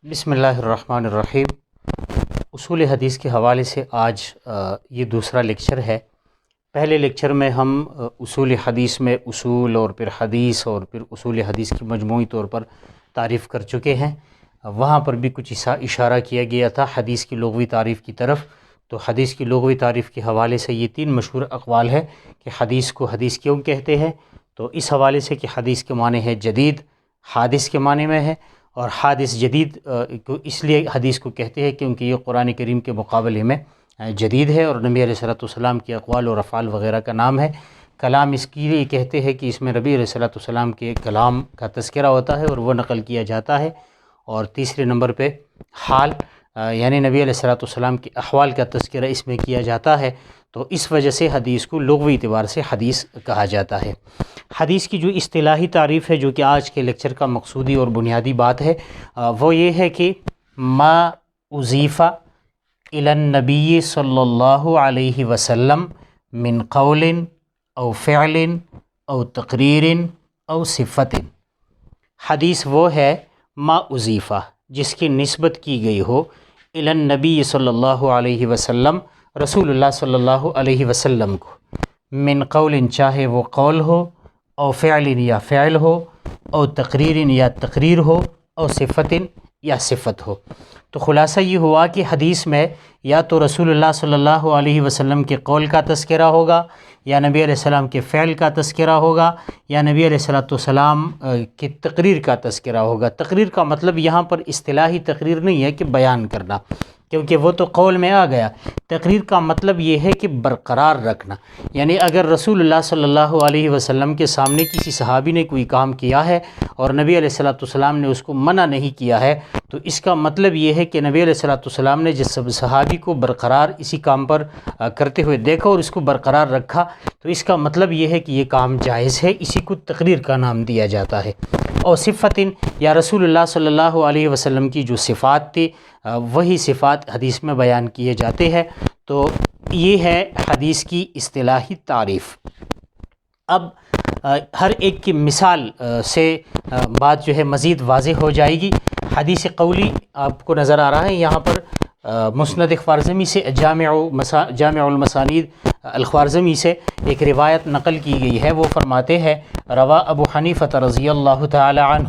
بسم اللہ الرحمن الرحیم۔ اصول حدیث کے حوالے سے آج یہ دوسرا لیکچر ہے۔ پہلے لیکچر میں ہم اصول حدیث میں اصول اور پھر حدیث اور پھر اصول حدیث کی مجموعی طور پر تعریف کر چکے ہیں۔ وہاں پر بھی کچھ اشارہ کیا گیا تھا حدیث کی لغوی تعریف کی طرف۔ تو حدیث کی لغوی تعریف کے حوالے سے یہ تین مشہور اقوال ہے کہ حدیث کو حدیث کیوں کہتے ہیں۔ تو اس حوالے سے کہ حدیث کے معنی ہے جدید، حادث کے معنی میں ہے، اور حادث جدید کو اس لیے حدیث کو کہتے ہیں کیونکہ یہ قرآن کریم کے مقابلے میں جدید ہے اور نبی علیہ السلام کے اقوال اور افعال وغیرہ کا نام ہے۔ کلام اس کے لیے کہتے ہیں کہ اس میں نبی علیہ السلام کے کلام کا تذکرہ ہوتا ہے اور وہ نقل کیا جاتا ہے۔ اور تیسرے نمبر پہ حال، یعنی نبی علیہ السلام کے احوال کا تذکرہ اس میں کیا جاتا ہے، تو اس وجہ سے حدیث کو لغوی اعتبار سے حدیث کہا جاتا ہے۔ حدیث کی جو اصطلاحی تعریف ہے، جو کہ آج کے لیکچر کا مقصودی اور بنیادی بات ہے، وہ یہ ہے کہ ما اضیف الی النبی صلی اللہ علیہ وسلم من قول او فعل او تقریر او صفت۔ حدیث وہ ہے ما اضیفہ، جس کی نسبت کی گئی ہو الی النبی صلی اللہ علیہ وسلم، رسول اللہ صلی اللہ علیہ وسلم کو، من قول، چاہے وہ قول ہو، او فعل یا فعل ہو، او تقریر یا تقریر ہو، او صفت یا صفت ہو۔ تو خلاصہ یہ ہوا کہ حدیث میں یا تو رسول اللہ صلی اللہ علیہ وسلم کے قول کا تذکرہ ہوگا، یا نبی علیہ السلام کے فعل کا تذکرہ ہوگا، یا نبی علیہ السلام کی تقریر کا تذکرہ ہوگا۔ تقریر کا مطلب یہاں پر اصطلاحی تقریر نہیں ہے کہ بیان کرنا، کیونکہ وہ تو قول میں آ گیا۔ تقریر کا مطلب یہ ہے کہ برقرار رکھنا، یعنی اگر رسول اللہ صلی اللہ علیہ وسلم کے سامنے کسی صحابی نے کوئی کام کیا ہے اور نبی علیہ السلام نے اس کو منع نہیں کیا ہے، تو اس کا مطلب یہ ہے کہ نبی علیہ السلام نے جس صحابی کو برقرار اسی کام پر کرتے ہوئے دیکھا اور اس کو برقرار رکھا، تو اس کا مطلب یہ ہے کہ یہ کام جائز ہے، اسی کو تقریر کا نام دیا جاتا ہے۔ اور صفت، یا رسول اللہ صلی اللہ علیہ وسلم کی جو صفات تھی وہی صفات حدیث میں بیان کیے جاتے ہیں۔ تو یہ ہے حدیث کی اصطلاحی تعریف۔ اب ہر ایک کی مثال سے بات جو ہے مزید واضح ہو جائے گی۔ حدیث قولی آپ کو نظر آ رہا ہے یہاں پر، مسند خوارزمی سے جامع المسانید الخوارزمی سے ایک روایت نقل کی گئی ہے۔ وہ فرماتے ہیں روا ابو حنیفہ رضی اللہ تعالی عنہ،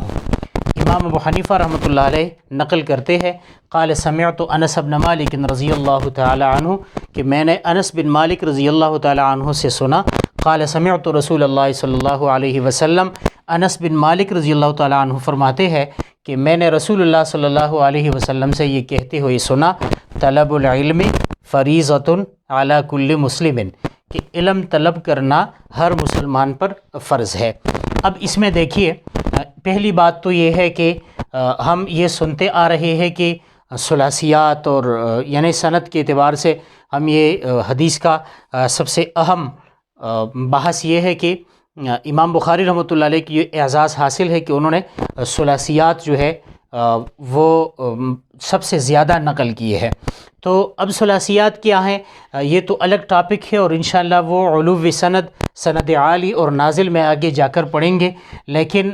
امام ابو حنیفہ رحمۃ اللہ علیہ نقل کرتے ہیں، قال سمعت انس بن مالک رضی اللہ تعالی عنہ، کہ میں نے انس بن مالک رضی اللہ تعالی عنہ سے سنا، قال سمعت رسول اللہ صلی اللہ علیہ وسلم، انس بن مالک رضی اللہ تعالی عنہ فرماتے ہیں کہ میں نے رسول اللہ صلی اللہ علیہ وسلم سے یہ کہتے ہوئے سنا، طلب العلم فریضۃ علی کل مسلم، کہ علم طلب کرنا ہر مسلمان پر فرض ہے۔ اب اس میں دیکھیے، پہلی بات تو یہ ہے کہ ہم یہ سنتے آ رہے ہیں کہ ثلاثیات اور یعنی سند کے اعتبار سے ہم یہ حدیث کا سب سے اہم بحث یہ ہے کہ امام بخاری رحمۃ اللہ علیہ کی یہ اعزاز حاصل ہے کہ انہوں نے ثلاثیات جو ہے وہ سب سے زیادہ نقل کیے ہیں۔ تو اب ثلاثیات کیا ہیں یہ تو الگ ٹاپک ہے، اور انشاءاللہ وہ علو سند عالی اور نازل میں آگے جا کر پڑھیں گے۔ لیکن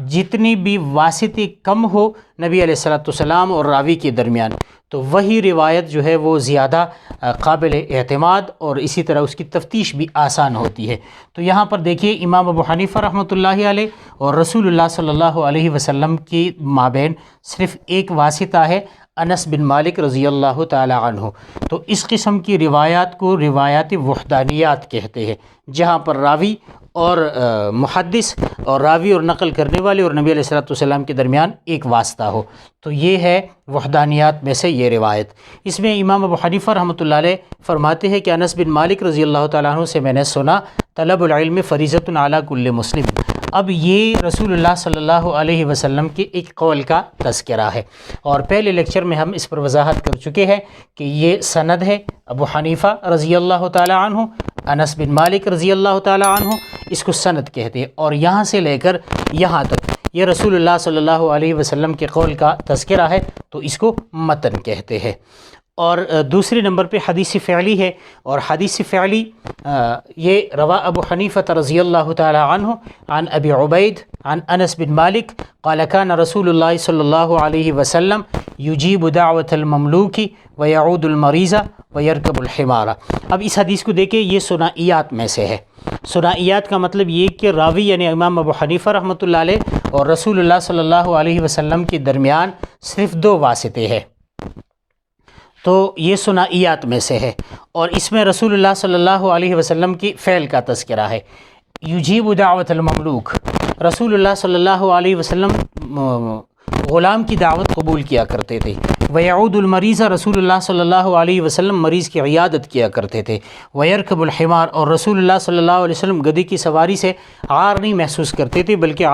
جتنی بھی واسطے کم ہو نبی علیہ السلام اور راوی کے درمیان، تو وہی روایت جو ہے وہ زیادہ قابل اعتماد اور اسی طرح اس کی تفتیش بھی آسان ہوتی ہے۔ تو یہاں پر دیکھیے امام ابو حنیفہ رحمۃ اللہ علیہ اور رسول اللہ صلی اللہ علیہ وسلم کی مابین صرف ایک واسطہ ہے، انس بن مالک رضی اللہ تعالی عنہ۔ تو اس قسم کی روایات کو روایات وحدانیات کہتے ہیں، جہاں پر راوی اور محدث اور راوی اور نقل کرنے والے اور نبی علیہ السلام کے درمیان ایک واسطہ ہو، تو یہ ہے وحدانیات میں سے یہ روایت۔ اس میں امام ابو حنیفہ رحمۃ اللہ علیہ فرماتے ہیں کہ انس بن مالک رضی اللہ تعالیٰ عنہ سے میں نے سنا، طلب العلم فریضۃ علی کل مسلم۔ اب یہ رسول اللہ صلی اللہ علیہ وسلم کے ایک قول کا تذکرہ ہے، اور پہلے لیکچر میں ہم اس پر وضاحت کر چکے ہیں کہ یہ سند ہے ابو حنیفہ رضی اللہ تعالی عنہ، انس بن مالک رضی اللہ تعالی عنہ، اس کو سند کہتے ہیں، اور یہاں سے لے کر یہاں تک یہ رسول اللہ صلی اللہ علیہ وسلم کے قول کا تذکرہ ہے، تو اس کو متن کہتے ہیں۔ اور دوسرے نمبر پہ حدیث فعلی ہے، اور حدیث فعلی یہ روا ابو حنیفہ رضی اللہ تعالی عنہ عن ابی عبید عن انس بن مالک قال كان رسول اللہ صلی اللہ علیہ وسلم یجیب دعوت المملوک ویعود المریض ویرکب الحمار۔ اب اس حدیث کو دیکھیں، یہ ثنائیات میں سے ہے۔ ثنائیات کا مطلب یہ کہ راوی یعنی امام ابو حنیفہ رحمۃ اللہ علیہ اور رسول اللہ صلی اللہ علیہ وسلم کے درمیان صرف 2 واسطے ہیں، تو یہ ثنائیات میں سے ہے، اور اس میں رسول اللہ صلی اللہ علیہ وسلم کی فعل کا تذکرہ ہے۔ یجیب دعوت المملوک، رسول اللہ صلی اللہ علیہ وسلم غلام کی دعوت قبول کیا کرتے تھے۔ ویعود المریض، رسول اللہ صلی اللہ علیہ وسلم مریض کی عیادت کیا کرتے تھے۔ ویرکب الحمار، اور رسول اللہ صلی اللہ علیہ وسلم گدی کی سواری سے عار نہیں محسوس کرتے تھے، بلکہ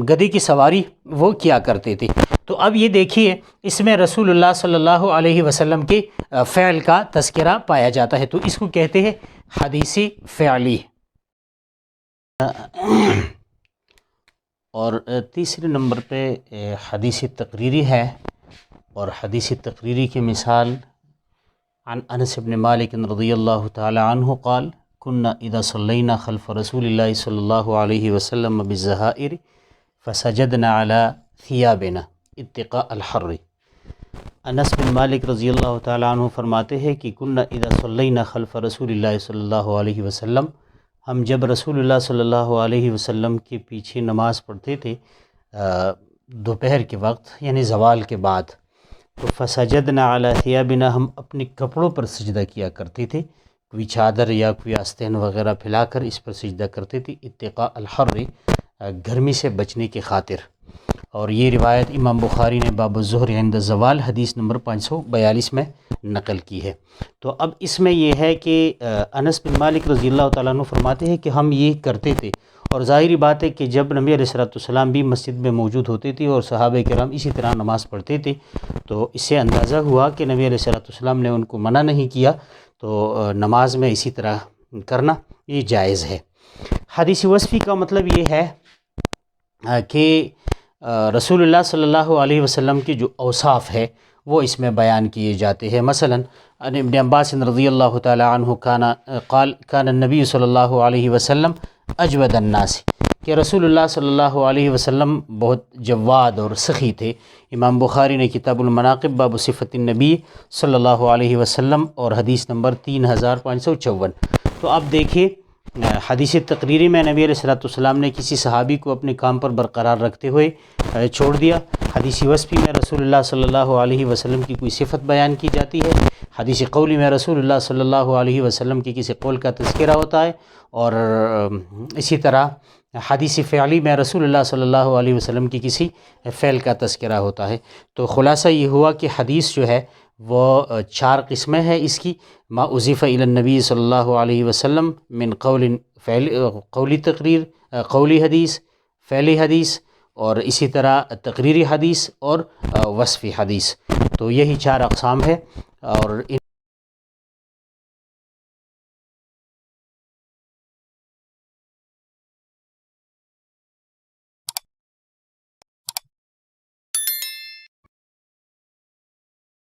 گدی کی سواری وہ کیا کرتے تھے۔ تو اب یہ دیکھیے، اس میں رسول اللہ صلی اللہ علیہ وسلم کے فعل کا تذکرہ پایا جاتا ہے، تو اس کو کہتے ہیں حدیث فعلی۔ اور تیسرے نمبر پہ حدیث تقریری ہے، اور حدیث تقریری کی مثال عن انس بن مالک رضی اللہ تعالی عنہ قال كنا اذا صلینا خلف رسول اللہ صلی اللہ علیہ وسلم بالظہائر فسجدنا على ثیابنا اتقاء الحر۔ انس بن مالک رضی اللہ تعالی عنہ فرماتے ہیں کہ كنا اذا صلینا خلف رسول اللہ صلی اللہ علیہ وسلم، ہم جب رسول اللہ صلی اللہ علیہ وسلم کے پیچھے نماز پڑھتے تھے دوپہر کے وقت یعنی زوال کے بعد، تو فسجدنا علی ثیابنا، ہم اپنے کپڑوں پر سجدہ کیا کرتے تھے، کوئی چادر یا کوئی آستین وغیرہ پھیلا کر اس پر سجدہ کرتے تھے، اتقاء الحر، گرمی سے بچنے کی خاطر۔ اور یہ روایت امام بخاری نے باب الظہر عند الزوال حدیث نمبر 542 میں نقل کی ہے۔ تو اب اس میں یہ ہے کہ انس بن مالک رضی اللہ تعالیٰ عنہ فرماتے ہیں کہ ہم یہ کرتے تھے، اور ظاہری بات ہے کہ جب نبی علیہ السلام بھی مسجد میں موجود ہوتے تھے اور صحابہ کرام اسی طرح نماز پڑھتے تھے، تو اس سے اندازہ ہوا کہ نبی علیہ السلام نے ان کو منع نہیں کیا، تو نماز میں اسی طرح کرنا یہ جائز ہے۔ حدیث وصفی کا مطلب یہ ہے کہ رسول اللہ صلی اللہ علیہ وسلم کے جو اوصاف ہے وہ اس میں بیان کیے جاتے ہیں۔ مثلا ابن عباس رضی اللہ تعالی عنہ قال کان النبی صلی اللہ علیہ وسلم اجود الناس، کہ رسول اللہ صلی اللہ علیہ وسلم بہت جواد اور سخی تھے۔ امام بخاری نے کتاب المناقب باب صفت النبی صلی اللہ علیہ وسلم اور حدیث نمبر 3554۔ تو آپ دیکھیے، حدیث تقریری میں نبی علیہ السلام نے کسی صحابی کو اپنے کام پر برقرار رکھتے ہوئے چھوڑ دیا۔ حدیث وصفی میں رسول اللہ صلی اللہ علیہ وسلم کی کوئی صفت بیان کی جاتی ہے۔ حدیث قولی میں رسول اللہ صلی اللہ علیہ وسلم کی کسی قول کا تذکرہ ہوتا ہے، اور اسی طرح حدیث فعلی میں رسول اللہ صلی اللہ علیہ وسلم کی کسی فعل کا تذکرہ ہوتا ہے۔ تو خلاصہ یہ ہوا کہ حدیث جو ہے وہ 4 قسمیں ہیں اس کی: ما اضیف الی النبی صلی اللہ علیہ وسلم من قولی تقریر، قولی حدیث، فعلی حدیث، اور اسی طرح تقریری حدیث اور وصفی حدیث۔ تو یہی 4 اقسام ہے، اور